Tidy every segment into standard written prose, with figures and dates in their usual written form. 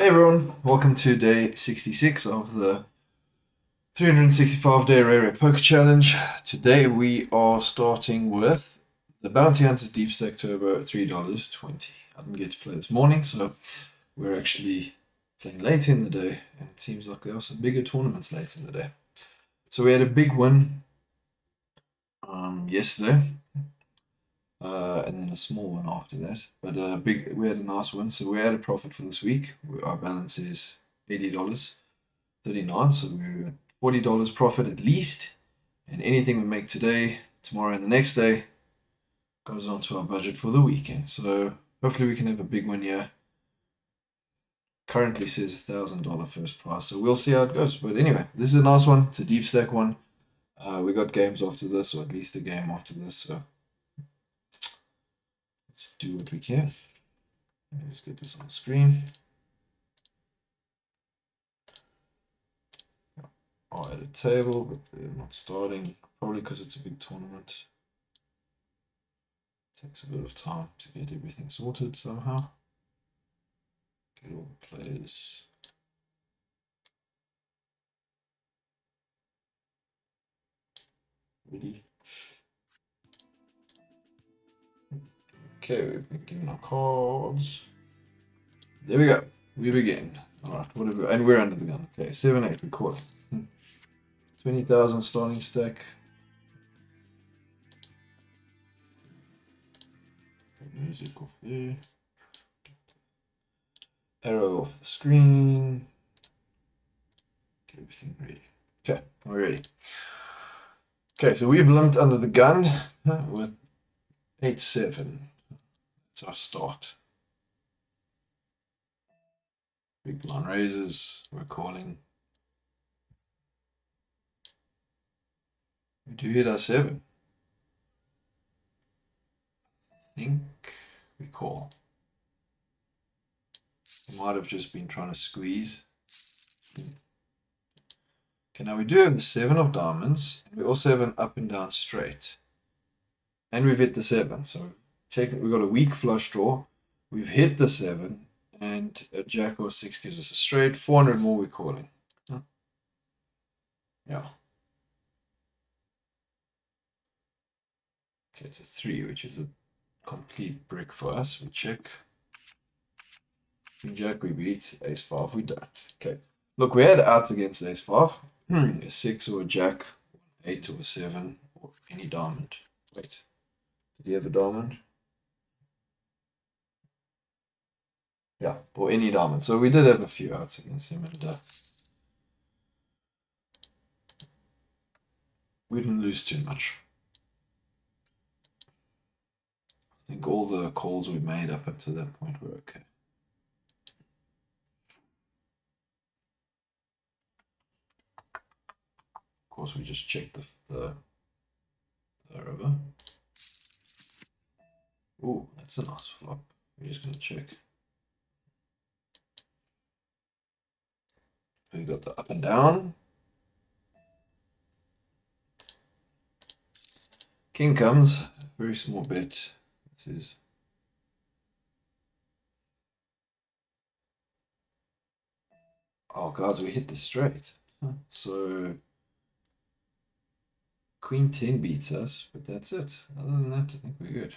Hey everyone, welcome to day 66 of the 365-day RayRayPoker challenge. Today we are starting with the Bounty Hunters Deep Stack Turbo $3.20. I didn't get to play this morning, so we're actually playing late in the day, and it seems like there are some bigger tournaments late in the day. So we had a big win yesterday, and then a small one after that. But we had a nice win, so we had a profit for this week. Our balance is $80.39, so we're at $40 profit at least. And anything we make today, tomorrow, and the next day goes on to our budget for the weekend. So hopefully we can have a big win here. Currently says $1,000 first prize, so we'll see how it goes. But anyway, this is a nice one. It's a deep stack one. We got games after this, or at least a game after this. So let's do what we can. Let me just get this on the screen. I'll add a table, but they're not starting. Probably because it's a big tournament. Takes a bit of time to get everything sorted somehow. Get all the players. Ready. Okay, we're picking our cards. There we go. We begin. Alright, whatever. And we're under the gun. Okay, 7-8, we're calling. 20,000 starting stack. Music off there. Arrow off the screen. Get everything ready. Okay, we're ready. Okay, so we've limped under the gun with 8-7. That's our start. Big blind raises, we're calling. We do hit our 7. I think we call. We might have just been trying to squeeze. Okay, now we do have the 7 of diamonds. We also have an up and down straight. And we've hit the 7. So we've got a weak flush draw. We've hit the 7. And a jack or 6 gives us a straight. 400 more we're calling. Yeah. Okay, it's a 3, which is a complete brick for us. We check. King jack we beat. Ace 5 we don't. Okay. Look, we had outs against ace 5. A 6 or a jack. 8 or a 7. Or any diamond. Wait. Did he have a diamond? Yeah, or any diamond. So we did have a few outs against him, and we didn't lose too much. I think all the calls we made up until that point were okay. Of course, we just checked the river. Oh, that's a nice flop. We're just going to check. We got the up and down. King comes, very small bet. This is. Oh, guys, we hit the straight. So Queen 10 beats us, but that's it. Other than that, I think we're good.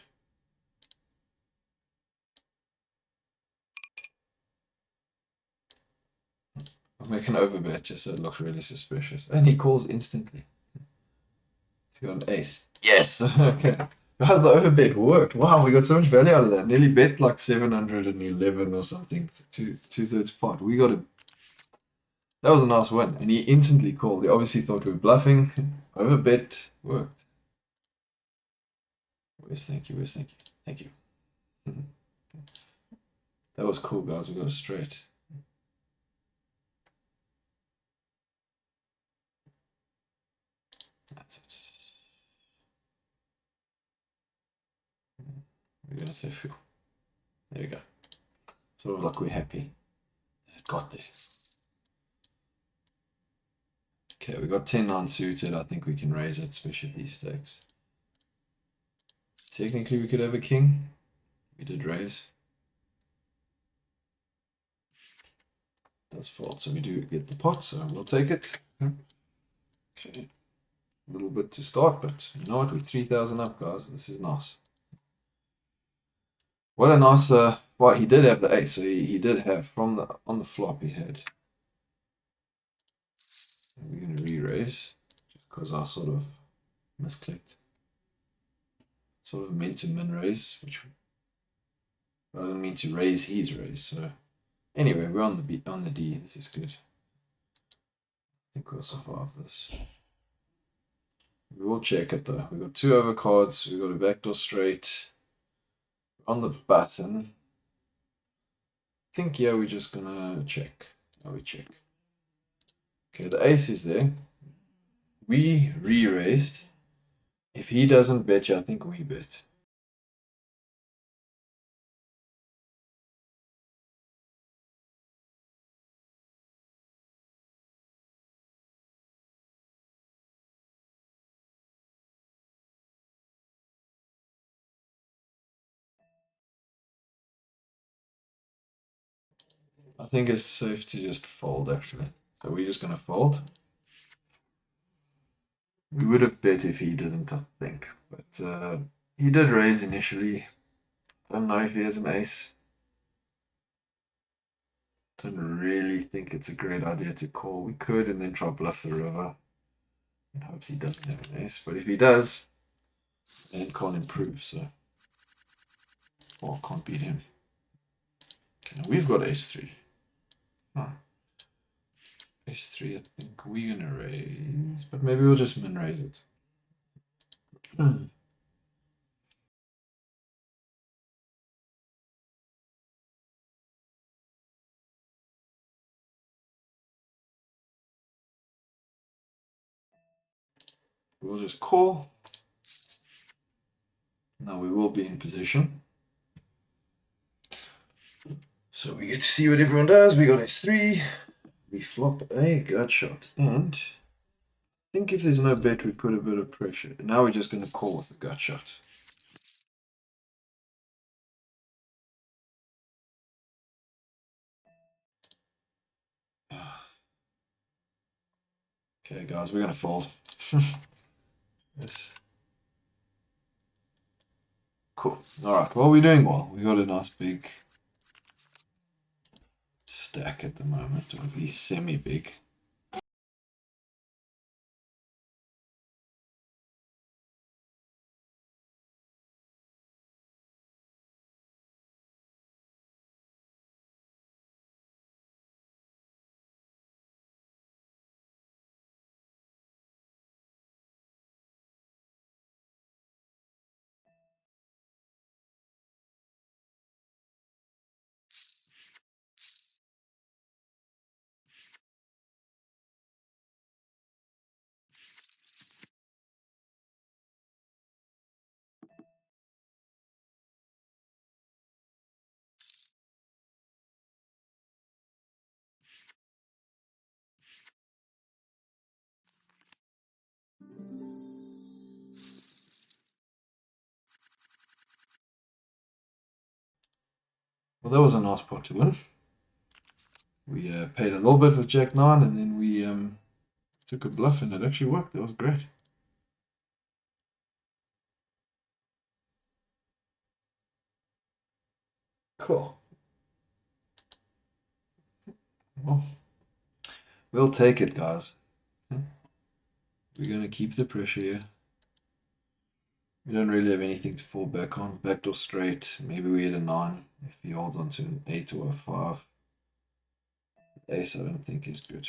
I'll make an overbet just so it looks really suspicious. And he calls instantly. He's got an ace. Yes! Okay. Guys, the overbet worked. Wow, we got so much value out of that. Nearly bet like 711 or something. Two-thirds pot. We got a. That was a nice win. And he instantly called. He obviously thought we were bluffing. Overbet worked. Thank you. Thank you. That was cool, guys. We got a straight. That's it. We're gonna say phew. There we go. So like we're happy. It got there. Okay, we got 10-9 suited. I think we can raise it, especially at these stakes. Technically, we could have a king. We did raise. does fold, so we do get the pot, so we'll take it. Okay, a little bit to start, but you know what? We're 3,000 up, guys. This is nice. What a nice. Well, he did have the ace, so he did have from the on the flop he had. We're gonna re-raise just because I sort of misclicked. Sort of meant to min raise, which I didn't mean to raise his raise. So anyway, we're on the B, on the D. This is good. I think we'll survive this. We will check it though. We've got 2 overcards. We've got a backdoor straight on the button. I think yeah, we're just gonna check. Now we check. Okay, the ace is there. We re-raised. If he doesn't bet you, I think we bet. I think it's safe to just fold actually. So we're just gonna fold. We would have bet if he didn't, I think. But he did raise initially. Don't know if he has an ace. Don't really think it's a great idea to call. We could and then try bluff the river in hopes he doesn't have an ace. But if he does, then can't improve, so or can't beat him. Okay, now we've got ace 3. Huh. Ace 3, I think we're gonna raise, but maybe we'll just min raise it. We'll just call. Now we will be in position. So we get to see what everyone does. We got ace3. We flop a gut shot. And I think if there's no bet, we put a bit of pressure. Now we're just going to call with the gut shot. Okay, guys, we're going to fold. Yes. Cool. All right. Well, we're doing well. We got a nice big stack at the moment, or at least semi-big. Well, that was a nice pot to win. We paid a little bit with Jack 9, and then we took a bluff, and it actually worked. That was great. Cool. Well, we'll take it, guys. We're going to keep the pressure here. We don't really have anything to fall back on. Backdoor straight. Maybe we hit a 9 if he holds on to an 8 or a 5. Ace I don't think is good.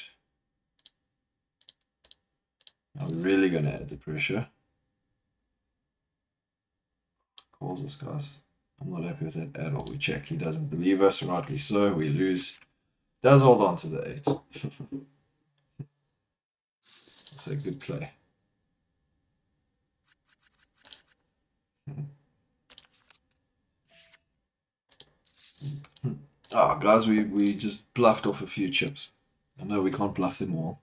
Now we're really going to add the pressure. Calls us, guys. I'm not happy with that at all. We check. He doesn't believe us. Rightly so. We lose. Does hold on to the 8. That's a good play. Oh, guys, we just bluffed off a few chips. I know we can't bluff them all.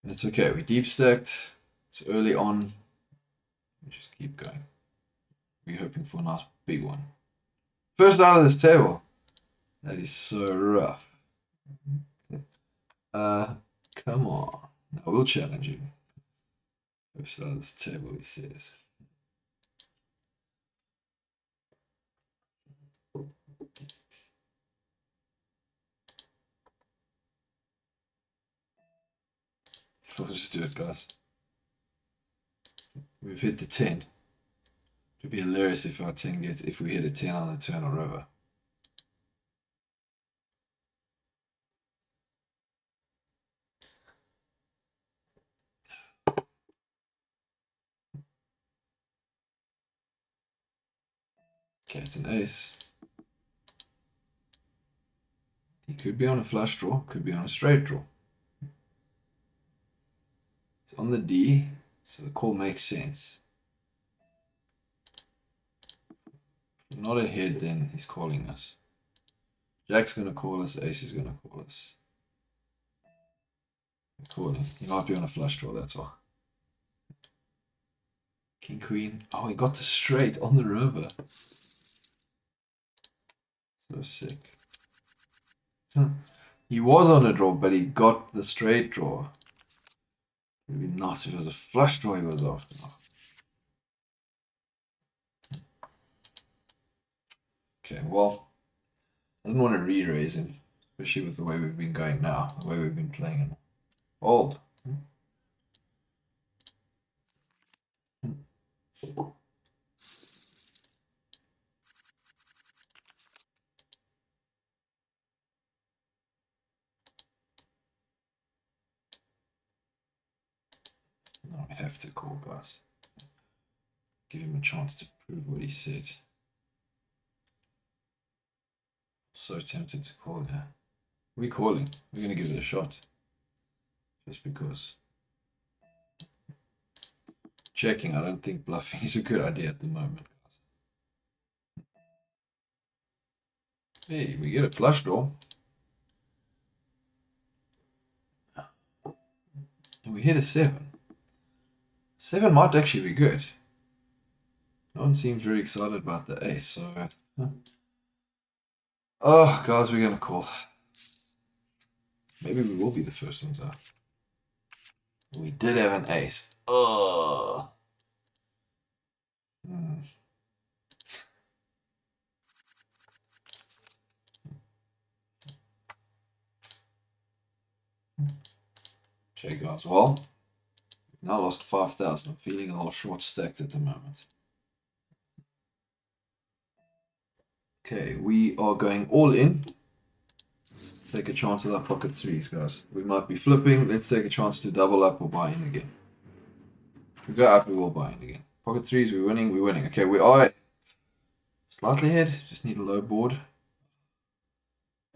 That's okay. We deep stacked. It's early on. We just keep going. We're hoping for a nice big one. First out of this table. That is so rough. Come on. I will challenge you. Which side of this table, he says. We'll just do it, guys. We've hit the 10. It would be hilarious if if we hit a 10 on the turn or river. Okay, it's an ace. He could be on a flush draw, could be on a straight draw. It's on the D, so the call makes sense. If we're not ahead, then he's calling us. Jack's going to call us, ace is going to call us. Calling. He might be on a flush draw, that's all. King, queen. Oh, he got the straight on the river. So sick. He was on a draw, but he got the straight draw. It would be nice if it was a flush draw he was after. Okay, well, I didn't want to re-raise him, especially with the way we've been going now, the way we've been playing him. Old. Now I have to call, guys. Give him a chance to prove what he said. So tempted to call here. We're calling. We're going to give it a shot. Just because. Checking, I don't think bluffing is a good idea at the moment, guys. Hey, we get a flush draw. And we hit a 7. 7 might actually be good. No one seems very excited about the ace, so... Oh, guys, we're going to call. Maybe we will be the first ones out. We did have an ace. Oh. Okay, guys, well, we've now lost 5,000. I'm feeling a little short-stacked at the moment. Okay, we are going all in. Take a chance with our pocket threes, guys. We might be flipping. Let's take a chance to double up or buy in again. If we go up, we will buy in again. Pocket threes, we're winning, we're winning. Okay, we are slightly ahead. Just need a low board.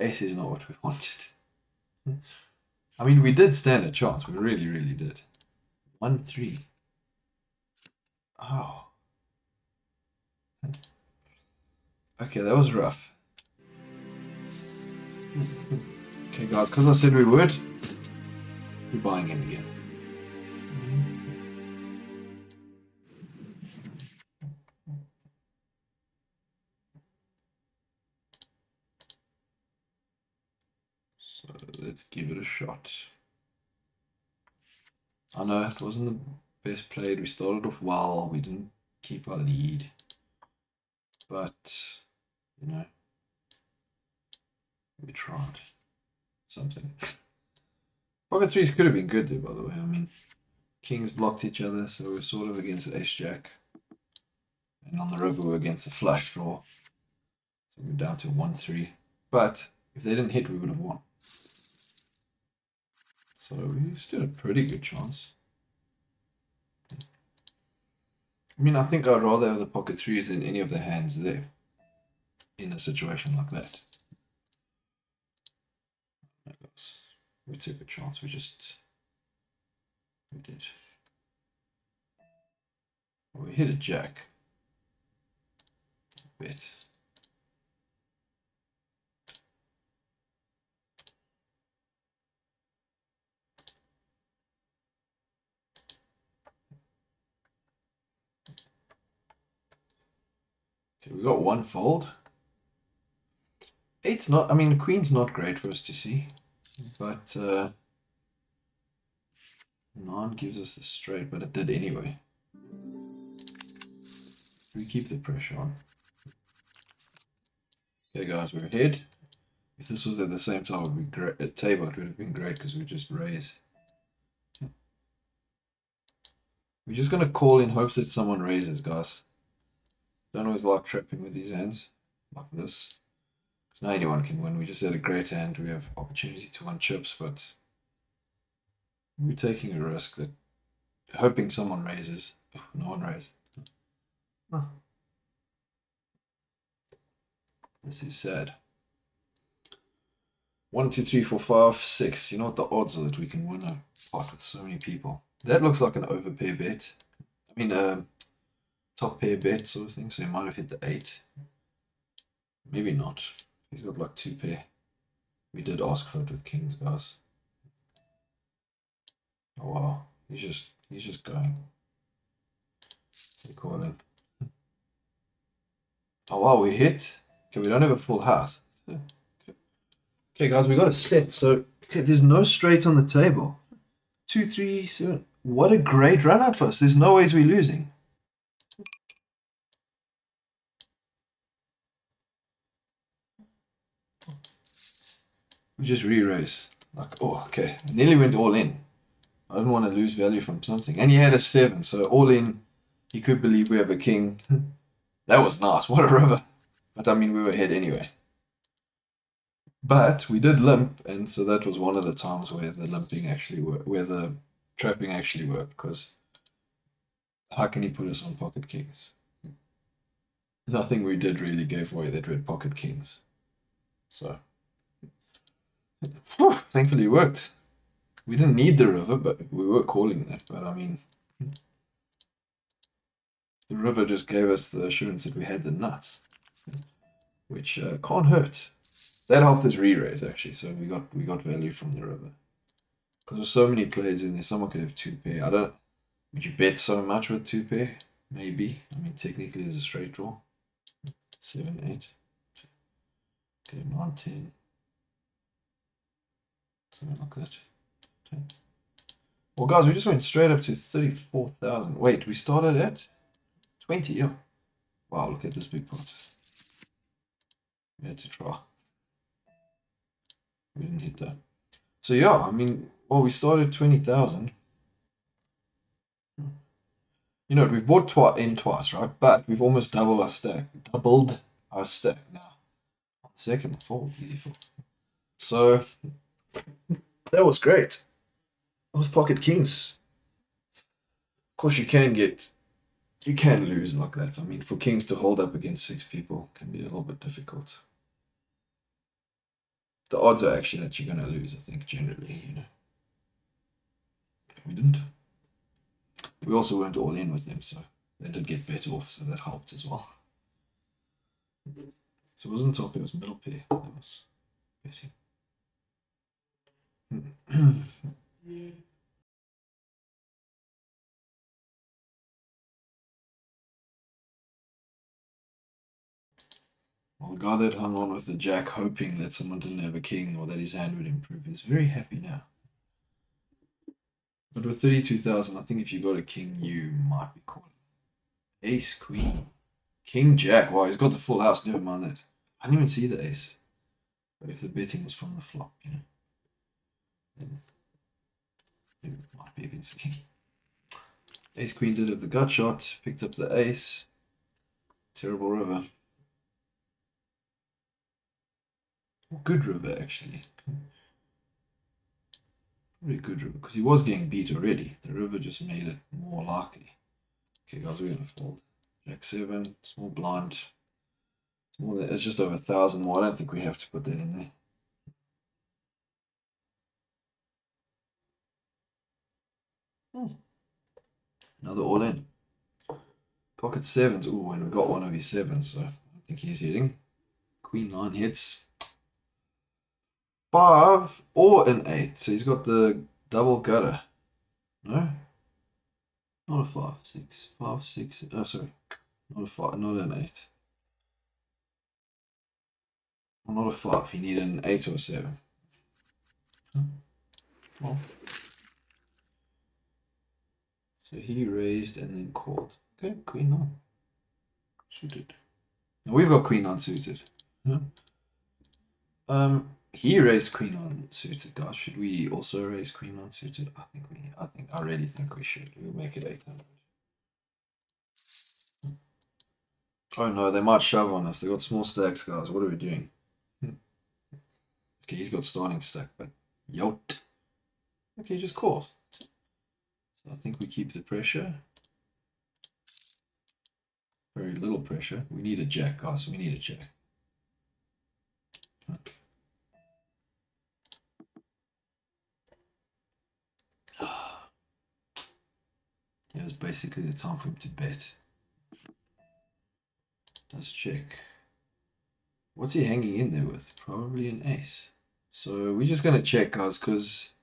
Ace is not what we wanted. I mean, we did stand a chance. We really, really did. 1-3. Oh. Okay, that was rough. Okay, guys, because I said we would, we're buying in again. So let's give it a shot. I know it wasn't the best played. We started off well. We didn't keep our lead. But, you know, we tried something. Pocket threes could have been good though, by the way. I mean, kings blocked each other, so we're sort of against ace-jack. And on the river, we're against a flush draw. So we're down to 1-3. But if they didn't hit, we would have won. So we stood a pretty good chance. I mean, I think I'd rather have the pocket threes than any of the hands there in a situation like that. We took a chance. We did. We hit a jack. Bet. Okay, we got one fold. Eight's not, I mean, the queen's not great for us to see, but nine gives us the straight, but it did anyway. We keep the pressure on. Okay, guys, we're ahead. If this was at the same time, it would be great. At table, it would have been great because we just raise. We're just gonna call in hopes that someone raises, guys. Don't always like trapping with these hands like this. Because now anyone can win. We just had a great hand. We have opportunity to win chips, but we're taking a risk that hoping someone raises. No one raised. Oh, this is sad. 1, 2, 3, 4, 5, 6. You know what the odds are that we can win a pot with so many people? That looks like an overpair bet. I mean, top pair bet sort of thing. So he might have hit the 8. Maybe not. He's got like 2 pair. We did ask for it with kings, guys. Oh wow, he's just going. Calling. Oh wow, we hit. Okay, we don't have a full house. Okay, guys, we got a set. So okay, there's no straight on the table. 2, 3, 7. What a great run out for us. There's no ways we're losing. We just re-raise. Like, oh, okay. I nearly went all in. I didn't want to lose value from something. And he had a 7, so all in. He could believe we have a king. That was nice. What a river. But I mean, we were ahead anyway. But we did limp, and so that was one of the times where the limping actually worked, where the trapping actually worked, because how can he put us on pocket kings? Nothing we did really gave away that we had pocket kings. So, whew, thankfully it worked. We didn't need the river, but we were calling that. But I mean, the river just gave us the assurance that we had the nuts, which can't hurt. That helped us re-raise actually, so we got value from the river. Because there's so many players in there, someone could have 2 pair. I don't. Would you bet so much with 2 pair? Maybe. I mean, technically, there's a straight draw. 7, 8. Okay, 9, 10. Something like that. 10. Well, guys, we just went straight up to 34,000. Wait, we started at 20. Yeah. Wow, look at this big pot. We had to try. We didn't hit that. So, yeah, I mean, well, we started 20,000. You know, we've bought twice, right? But we've almost doubled our stack. Doubled our stack now. On the second fold, easy fold. So that was great. With pocket kings. Of course, you can lose like that. I mean, for kings to hold up against 6 people can be a little bit difficult. The odds are actually that you're going to lose, I think, generally, you know. We didn't. We also weren't all in with them, so they did get better off, so that helped as well. So it wasn't top, it was middle pair. That was betting. Well, the guy that hung on with the jack, hoping that someone didn't have a king or that his hand would improve, is very happy now. But with 32,000, I think if you got a king, you might be calling. Ace, queen, king, jack. Wow, he's got the full house. Never mind that. I didn't even see the ace. But if the betting was from the flop, you know, then it might be against the king. Ace, queen did have the gut shot. Picked up the ace. Terrible river. Good river, actually. Very good river, because he was getting beat already. The river just made it more likely. Okay, guys, we're going to fold. Jack 7, small blind. It's more than, it's just over 1,000 more. I don't think we have to put that in there. Another all in. Pocket 7s. Ooh, and we got one of his 7s, so I think he's hitting. Queen 9 hits. 5 or an 8. So he's got the double gutter. No? Not a 5, 6. 5, 6. Oh, sorry. Not a 5, not an 8. Well, not a 5. He needed an 8 or a 7. Well, so he raised and then called. Okay, queen on suited. Now we've got queen on suited. Yeah. He raised queen on suited, guys. Should we also raise queen on suited? I really think we should. We'll make it 800. Oh no, they might shove on us. They got small stacks, guys. What are we doing? Okay, he's got starting stack, but yot. Okay, just calls. So I think we keep the pressure. Very little pressure. We need a jack, guys. We need a jack. Yeah, it's basically the time for him to bet. Let's check. What's he hanging in there with? Probably an ace. So we're just going to check, guys, because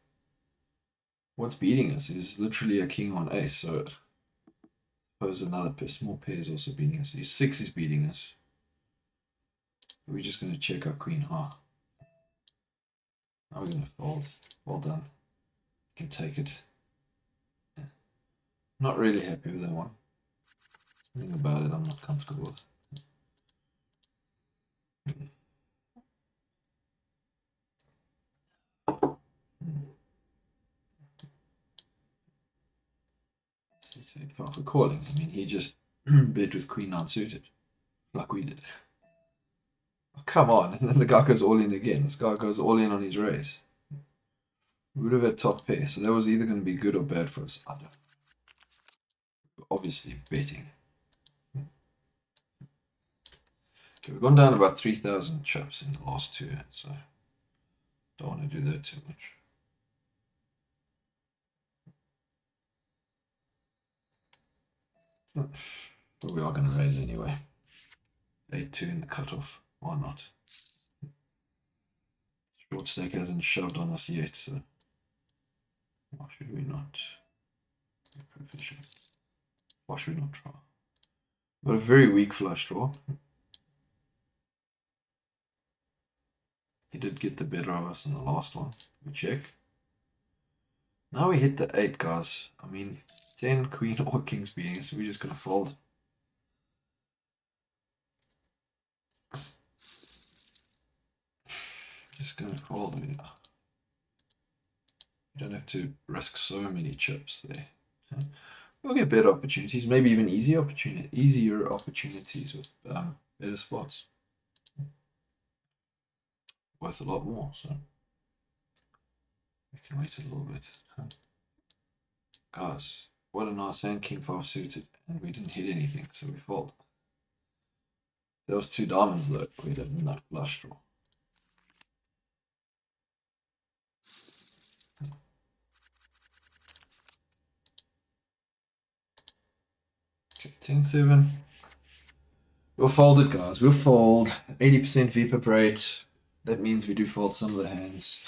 what's beating us is literally a king on ace. So I suppose another small pair is also beating us. 6 is beating us. We're just going to check our queen high. Now we're going to fold. Well done. You can take it. Yeah. Not really happy with that one. Something about it I'm not comfortable with. For calling. I mean, he just bet with queen unsuited, like we did. Oh, come on, and then the guy goes all in again. This guy goes all in on his raise. We would have had top pair, so that was either going to be good or bad for us. I don't know. Obviously betting. Okay, we've gone down about 3,000 chips in the last 2 hands, so don't want to do that too much. But we are going to raise anyway. 8-2 in the cutoff. Why not? Short stack hasn't shoved on us yet, so why should we not? Why should we not try? Got a very weak flush draw. He did get the better of us in the last one. We check. Now we hit the 8, guys. I mean, 10, queen, or king's beating us. We're just going to fold. Just going to fold. You don't have to risk so many chips there. We'll get better opportunities, maybe even easier opportunities with better spots. Worth a lot more, so we can wait a little bit. Guys, what a nice hand, king 5 suited, and we didn't hit anything, so we fold. There was 2 diamonds though. We had enough flush draw. Okay, 10-7. We'll fold it, guys. We'll fold. 80% VPIP rate. That means we do fold some of the hands.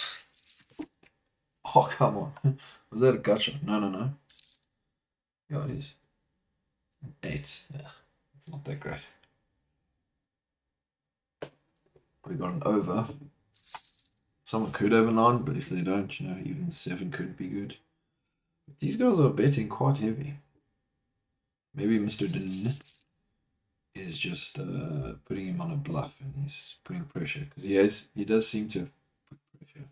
Oh, come on. Was that a gotcha? No. Yeah, it is. 8. Ugh, it's not that great. We got an over. Someone could have a 9, but if they don't, you know, even the 7 could be good. But these guys are betting quite heavy. Maybe Mr. Din is just putting him on a bluff and he's putting pressure because he does seem to have put pressure.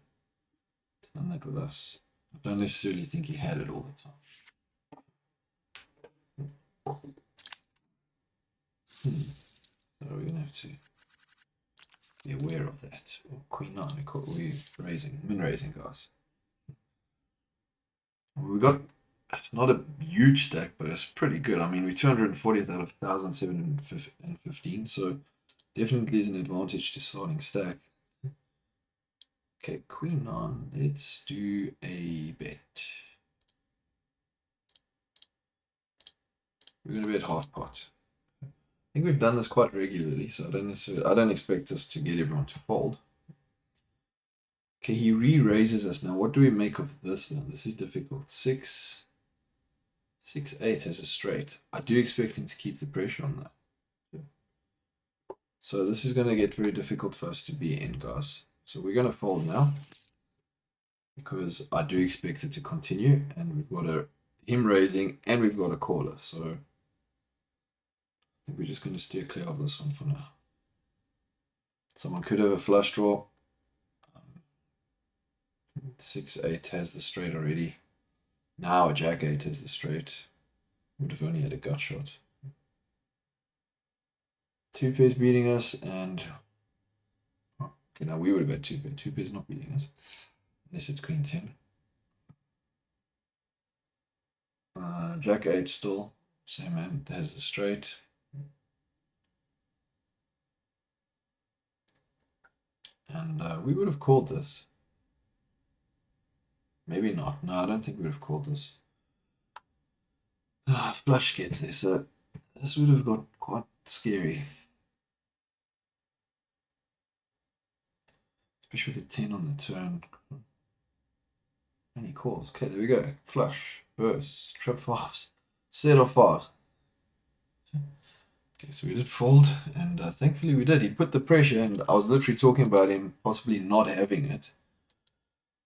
He's done that with us. I don't necessarily think he had it all the time. So we're gonna have to be aware of that. Well, queen 9, we're raising, min raising, guys. We got, it's not a huge stack, but it's pretty good. I mean, we're 240th out of 1,715, so definitely is an advantage to starting stack. Okay, queen 9, let's do a bet. We're going to bet half pot. I think we've done this quite regularly, so I don't expect us to get everyone to fold. Okay, he re-raises us now. What do we make of this now? This is difficult. 6, 8 has a straight. I do expect him to keep the pressure on that. So this is going to get very difficult for us to be in, guys. So we're going to fold now because I do expect it to continue, and we've got him raising and we've got a caller. So I think we're just going to steer clear of this one for now. Someone could have a flush draw. 6-8 has the straight already. Now a Jack-8 has the straight. Would have only had a gut shot. Two pairs beating us, and okay, now we would have had two pairs. Two pairs not beating us, unless it's Queen 10. Jack-8 still, same hand, has the straight. And we would have called this. Maybe not. No, I don't think we would have called this. Flush gets there, so this would have got quite scary. Especially with a 10 on the turn. And he calls. Okay, there we go. Flush, burst, trip fives, set of fives. Okay, so we did fold, and thankfully we did. He put the pressure, and I was literally talking about him possibly not having it.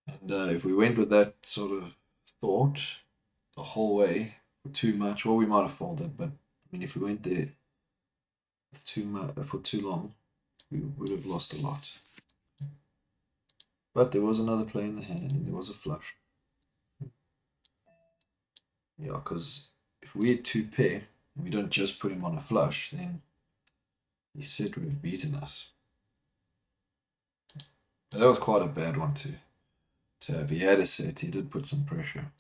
And if we went with that sort of thought the whole way for too much, well, we might have folded. But I mean, if we went there for too long, we would have lost a lot. But there was another play in the hand, and there was a flush. Yeah, because if we had two pair, and we don't just put him on a flush, then he said would have beaten us. But that was quite a bad one to have. He had a set, he did put some pressure.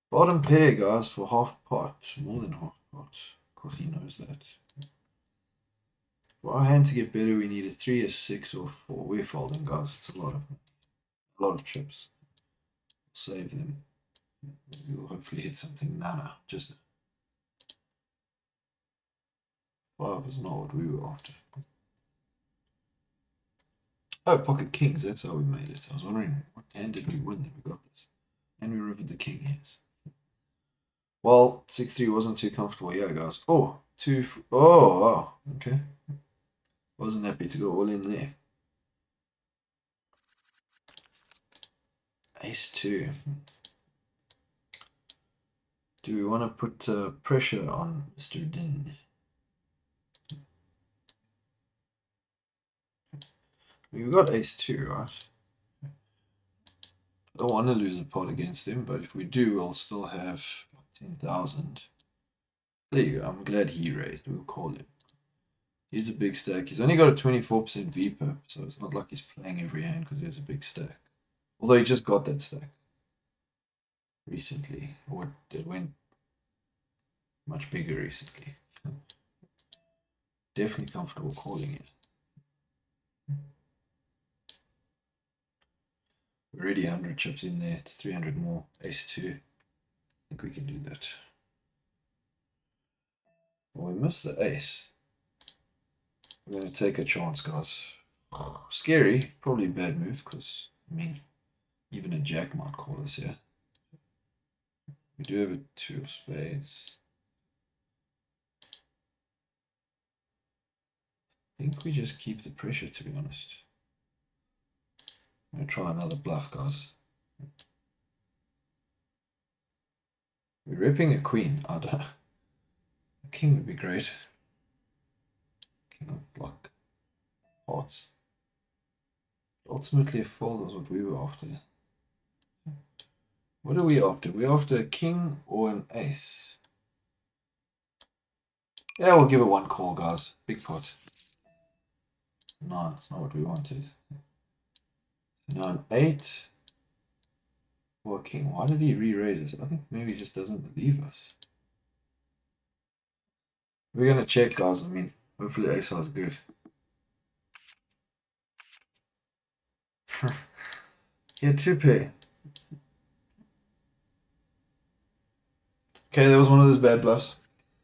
Bottom pair, guys, for half pot, more than half pot. Of course, he knows that. For our hand to get better, we need a 3, a 6, or 4. We're folding, guys. It's a lot of chips. Save them. We'll hopefully hit something. Nah, just 5 is not what we were after. Oh, pocket kings. That's how we made it. I was wondering what hand did we win that we got this. And we rivered the king, yes. Well, 6-3 wasn't too comfortable. Yeah, guys. Oh, 2. Oh, wow. Okay. Wasn't happy to go all in there. Ace 2. Do we want to put pressure on Mr. Din? We've got ace 2, right? I don't want to lose a pot against him, but if we do, we'll still have 10,000. There you go. I'm glad he raised. We'll call him. He's a big stack. He's only got a 24% VPIP, so it's not like he's playing every hand because he has a big stack. Although he just got that stack recently, or it went much bigger recently. Definitely comfortable calling it. We're already 100 chips in there. It's 300 more. Ace 2. I think we can do that. Well, we missed the ace. We're going to take a chance, guys. Scary. Probably a bad move because, I mean, even a jack might call us here. We do have a 2 of spades. I think we just keep the pressure, to be honest. I'm going to try another bluff, guys. We're ripping a queen. I don't. A king would be great. King of block. Hearts. Ultimately, a fold was what we were after. What are we after? We're after a king or an ace. Yeah, we'll give it one call, guys. Big pot. No, it's not what we wanted. Now an 8 or a king. Why did he re-raise us? I think maybe he just doesn't believe us. We're gonna check, guys. I mean, hopefully ace high is good. Yeah, 2 pair. Okay, that was one of those bad bluffs.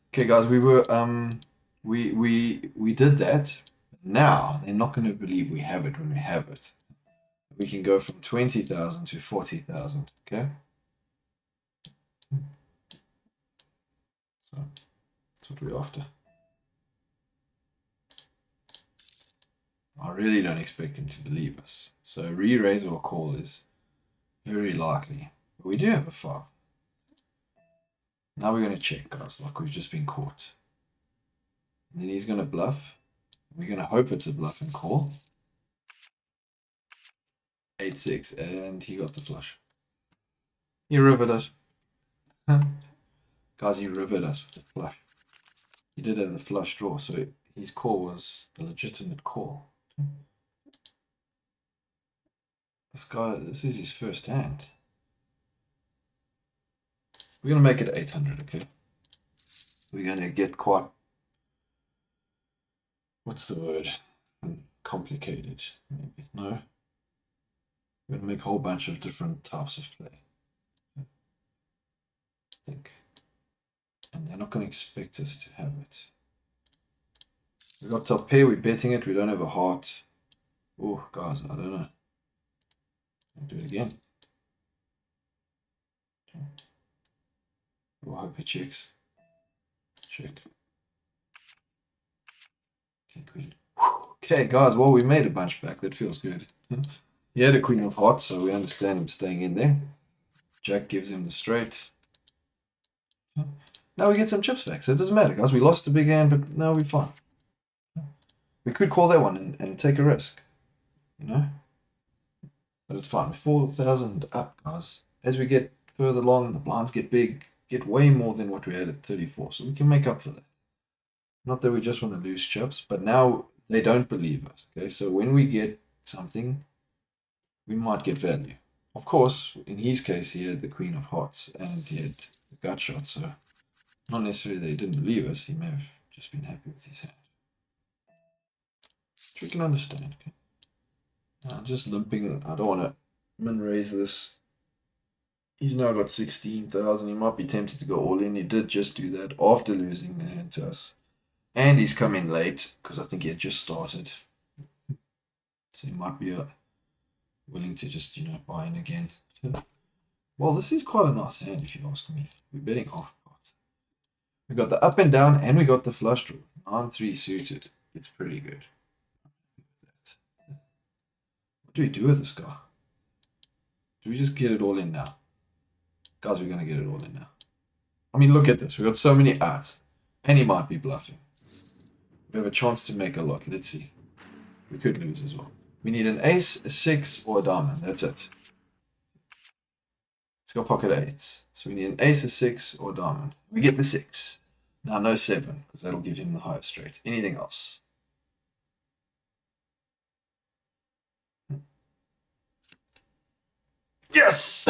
Okay, guys, we were we did that. Now they're not going to believe we have it when we have it. We can go from 20,000 to 40,000. Okay. So That's what we're after. I really don't expect him to believe us. So re-raise or call is very likely. But we do have a 5. Now we're going to check, guys, like we've just been caught. And then he's going to bluff. We're going to hope it's a bluff and call. 8-6, and he got the flush. He rivered us. Guys, he rivered us with the flush. He did have the flush draw, so his call was a legitimate call. This guy, this is his first hand. We're going to make it 800, okay? We're going to get quite, what's the word? Complicated, maybe. No. We're going to make a whole bunch of different types of play. I think. And they're not going to expect us to have it. We got top pair, we're betting it, we don't have a heart. Oh, guys, I don't know. I'll do it again. We'll hope he checks. Check. Okay, queen. Okay, guys, well, we made a bunch back. That feels good. He had a queen of hearts, so we understand him staying in there. Jack gives him the straight. Now we get some chips back, so it doesn't matter, guys. We lost the big hand, but now we're fine. We could call that one and take a risk, you know? But it's fine. 4,000 up, guys. As we get further along, the blinds get big, get way more than what we had at 34, so we can make up for that. Not that we just want to lose chips, but now they don't believe us, okay? So when we get something, we might get value. Of course, in his case, he had the queen of hearts and he had the gut shot, so not necessarily they didn't believe us. He may have just been happy with his hand. Which we can understand. Okay? Just limping. I don't want to min raise this. He's now got 16,000. He might be tempted to go all in. He did just do that after losing the hand to us. And he's come in late because I think he had just started. So he might be willing to just, you know, buy in again. Well, this is quite a nice hand if you ask me. We're betting half pot. We got the up and down and we got the flush draw. 9-3 suited. It's pretty good. What do we do with this guy? Do we just get it all in now? Guys, we're going to get it all in now. I mean, look at this. We've got so many outs. And he might be bluffing. We have a chance to make a lot. Let's see. We could lose as well. We need an ace, a 6, or a diamond. That's it. Let's go pocket 8s. So we need an ace, a 6, or a diamond. We get the 6. Now no 7, because that'll give him the highest straight. Anything else? Yes!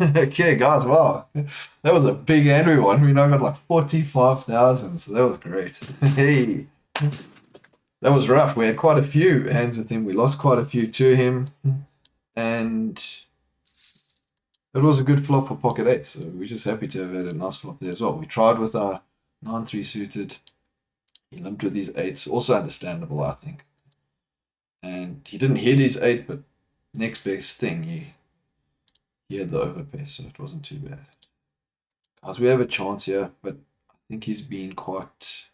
Okay, guys, wow. That was a big Andrew one. We now got like 45,000, so that was great. Hey! That was rough. We had quite a few hands with him. We lost quite a few to him. And it was a good flop for pocket 8, so we're just happy to have had a nice flop there as well. We tried with our 9-3 suited. He limped with his 8s. Also understandable, I think. And he didn't hit his 8, but next best thing, he had the overpair, so it wasn't too bad. Guys, we have a chance here, but I think he's been quite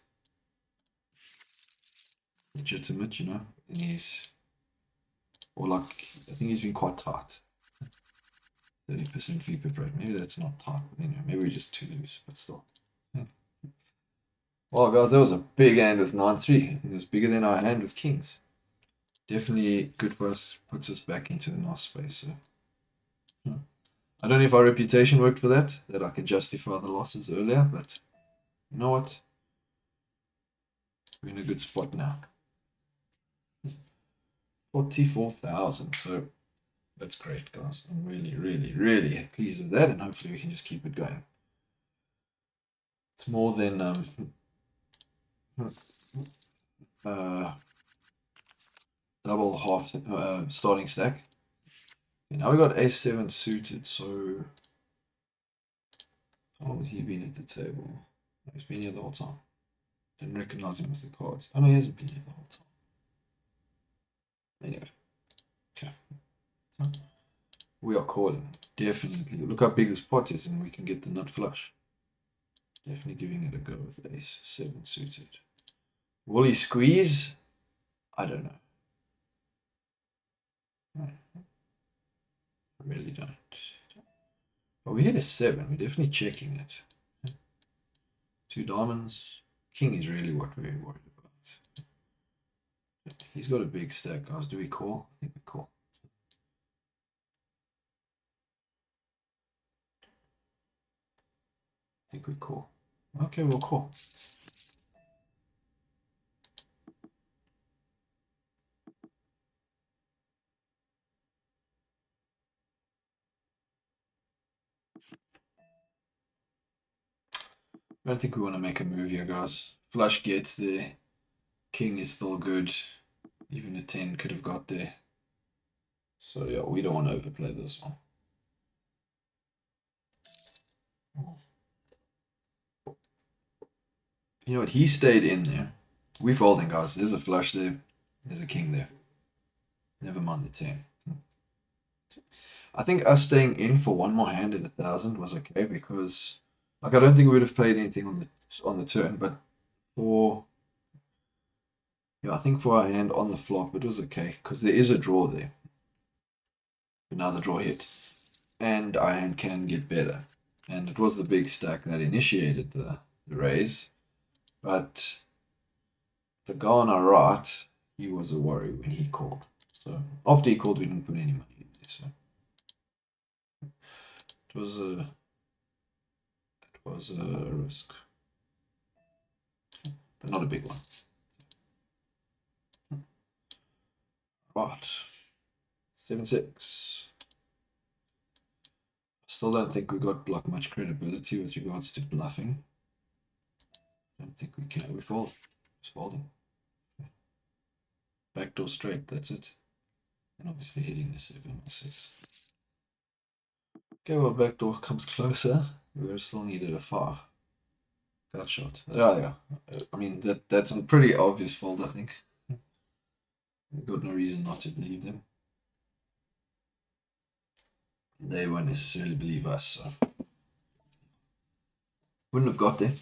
legitimate, you know, and or like, I think he's been quite tight. 30% fee per rate. Maybe that's not tight, but anyway, maybe we're just too loose, but still. Well, guys, that was a big hand with 9-3. I think it was bigger than our hand with kings. Definitely good for us, puts us back into a nice space. So, I don't know if our reputation worked for that I can justify the losses earlier, but you know what? We're in a good spot now. 44,000, so that's great, guys. I'm really, really, really pleased with that, and hopefully we can just keep it going. It's more than double half starting stack. Okay, now we got A7 suited, so how long has he been at the table? He's been here the whole time. Didn't recognize him with the cards. Oh no, he hasn't been here the whole time. Anyway, okay. We are calling, definitely. Look how big this pot is, and we can get the nut flush. Definitely giving it a go with ace 7 suited. Will he squeeze? I don't know. I really don't. But we hit a 7. We're definitely checking it. 2 diamonds. King is really what we're worried about. He's got a big stack, guys. Do we call? I think we call. I think we call. Okay, we'll call. I don't think we want to make a move here, guys. Flush gets there. King is still good. Even a 10 could have got there. So yeah, we don't want to overplay this one. You know what? He stayed in there. We're folding, guys. There's a flush there. There's a king there. Never mind the 10. I think us staying in for one more hand at 1,000 was okay because, like, I don't think we would have played anything on the turn, but for I think for our hand on the flop it was okay because there is a draw there. But now the draw hit, and our hand can get better, and it was the big stack that initiated the raise, but the guy on our right, he was a worry when he called. So after he called, we didn't put any money in there. So it was a risk, but not a big one. Right, 7-6. Still don't think we got like much credibility with regards to bluffing. Don't think we can. We fold. Just folding. Backdoor straight. That's it. And obviously hitting the 7 or 6. Okay, well, backdoor comes closer. We still needed a 5. Gut shot. Yeah. I mean, that's a pretty obvious fold, I think. We've got no reason not to believe them. They won't necessarily believe us, so wouldn't have got there.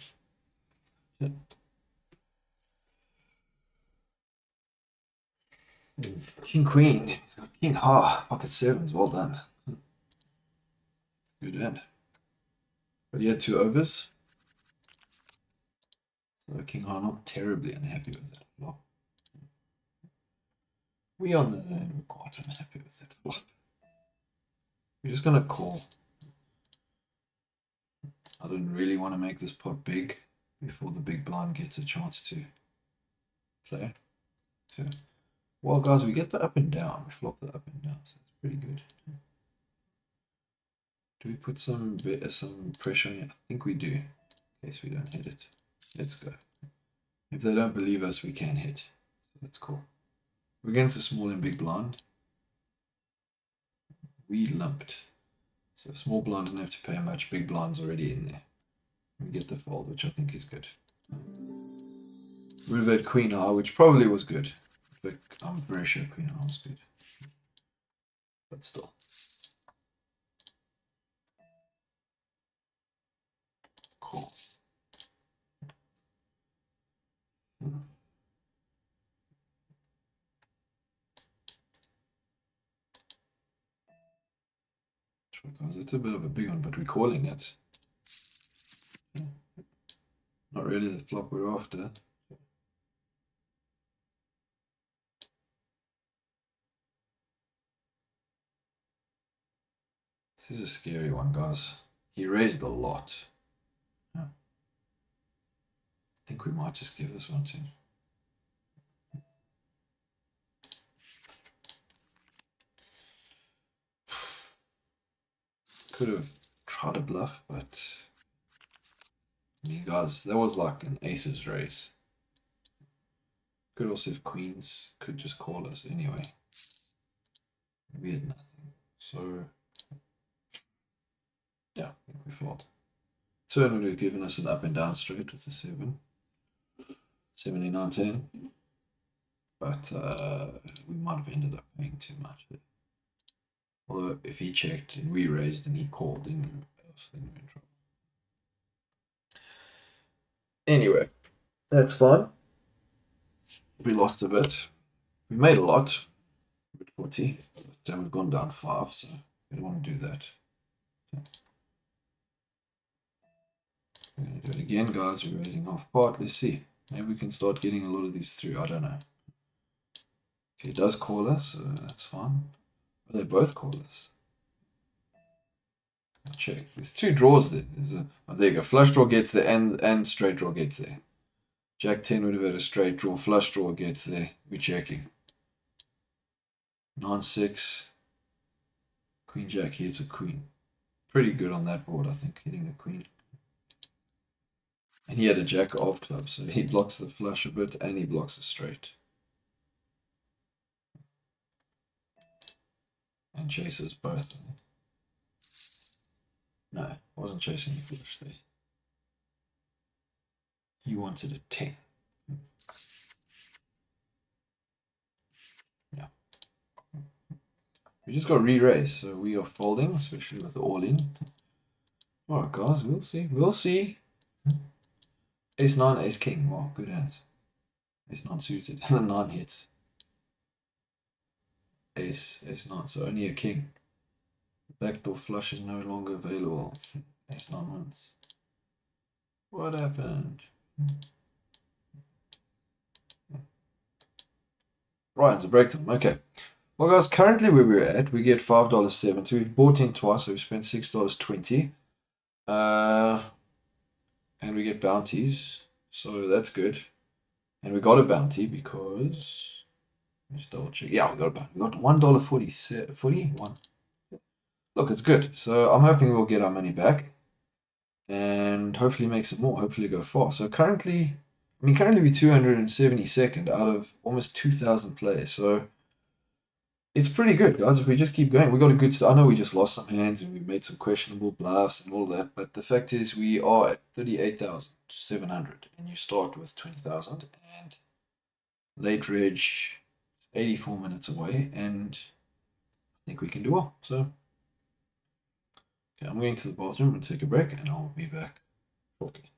Yeah. King Queen. King pocket 7s. Well done. Good end. But he had 2 overs. So King not terribly unhappy with that flop. We on the end were quite unhappy with that flop. We're just gonna call. I don't really want to make this pot big before the big blind gets a chance to play. So, well, guys, we get the up and down. We flop the up and down, so it's pretty good. Do we put some pressure on it? I think we do, in case we don't hit it. Let's go. If they don't believe us, we can hit. So that's cool. We're against a small and big blind. We lumped. So small blind didn't have to pay much. Big blind's already in there. We get the fold, which I think is good. We would have had queen high, which probably was good. But I'm very sure queen high was good. But still. Cool. Because it's a bit of a big one, but we're calling it. Not really the flop we're after. This is a scary one, guys. He raised a lot. I think we might just give this one to him. Could have tried to bluff, but I mean, guys, that was like an aces raise. Could also have queens, could just call us anyway. We had nothing. So yeah, I think we fold. Turn would have given us an up and down straight with the 7. 79, 10. But we might have ended up paying too much there. Although if he checked and we raised and he called, then we're in trouble. Anyway, that's fine. We lost a bit. We made a lot. 40. But we've gone down 5, so we don't want to do that. We're going to do it again, guys. We're raising half part. Let's see. Maybe we can start getting a lot of these through. I don't know. Okay, it does call us, so that's fine. Oh, they both call us. I'll check. There's 2 draws there. There's a there you go. Flush draw gets there and straight draw gets there. Jack 10 would have had a straight draw. Flush draw gets there. We're checking. 9-6. Queen Jack hits a queen. Pretty good on that board, I think, hitting a queen. And he had a Jack of clubs, so he blocks the flush a bit and he blocks the straight. And chases both. No, wasn't chasing the flush there. He wanted a 10. Yeah. We just got re-raised, so we are folding, especially with the all-in. Alright guys, we'll see. We'll see. Ace 9, Ace King. Wow, good hands. Ace 9 suited. And the 9 hits. Ace 9, so only a king. Backdoor flush is no longer available. Ace 9 wins. What happened? Right, it's a break time. Okay. Well, guys, currently where we're at, we get $5.70. We've bought in twice, so we spent $6.20. And we get bounties, so that's good. And we got a bounty because let's double check. Yeah, we got a bounty. We got $1.40. 41. Look, it's good. So I'm hoping we'll get our money back and hopefully make some more. Hopefully go far. So currently we're 272nd out of almost 2,000 players. So it's pretty good, guys. If we just keep going, we got a good start. I know we just lost some hands and we made some questionable bluffs and all that, but the fact is we are at 38,700 and you start with 20,000 and late reg 84 minutes away and I think we can do well. So okay, I'm going to the bathroom and take a break and I'll be back shortly.